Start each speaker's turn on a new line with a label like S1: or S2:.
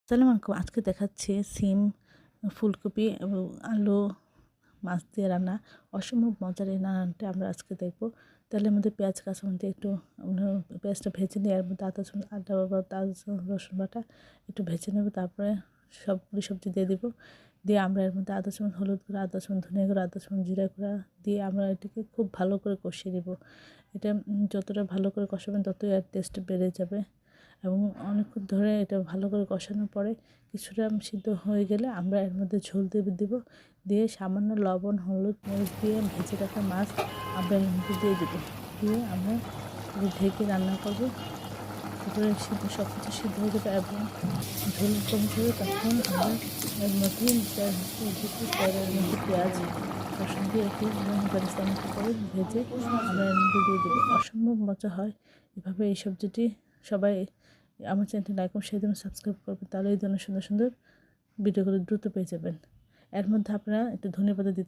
S1: আসসালামু আলাইকুম। আজকে দেখাচ্ছি সিম, ফুলকপি এবং আলু, মাছ দিয়ে রান্না। অসম্ভব মজার এই রান্নাটা আমরা আজকে দেখব। তেলের মধ্যে পেঁয়াজ, কাঁচামরিচ দিয়ে একটু আমরা পেঁয়াজটা ভেজে নিয়ে এর মধ্যে আদা রসুন বাটা একটু ভেজে নেব। তারপরে সবগুলো সবজি দিয়ে দিব। দিয়ে আমরা এর মধ্যে আধা চামচ হলুদ গুঁড়া, আধা চামচ ধনিয়া গুঁড়া, আধা চামচ জিরা গুঁড়া দিয়ে আমরা এটাকে খুব ভালো করে কষিয়ে নেব। এটা যতটা ভালো করে কষাবেন ততই এর টেস্ট বেড়ে যাবে। এবং অনেকক্ষণ ধরে এটা ভালো করে কষানোর পরে কিছুটা সিদ্ধ হয়ে গেলে আমরা এর মধ্যে ঝোল দিব। দিয়ে সামান্য লবণ, হলুদ, মরিচ দিয়ে ভেজে রাখা মাছ আমরা এর মধ্যে দিয়ে দেবো। দিয়ে আমরা এটা ঢেকে রান্না করব। তারপরে সব কিছু সিদ্ধ হয়ে যাবে এবং ঝোল কমে যাবে। তখন আমরা এর মধ্যে তেলের মধ্যে পেঁয়াজ রসুন দিয়ে একটু বেরেস্তা মতো করে ভেজে আমরা এর মধ্যে দিয়ে দেবো। অসম্ভব মজা হয় এভাবে এই সবজিটি। সবাই আমার চ্যানেলটি লাইক এবং সেই জন্য সাবস্ক্রাইব করবেন, তাহলে এই ধরনের সুন্দর সুন্দর ভিডিওগুলো দ্রুত পেয়ে যাবেন। এর মধ্যে আপনারা একটু ধনেপাতা দিতে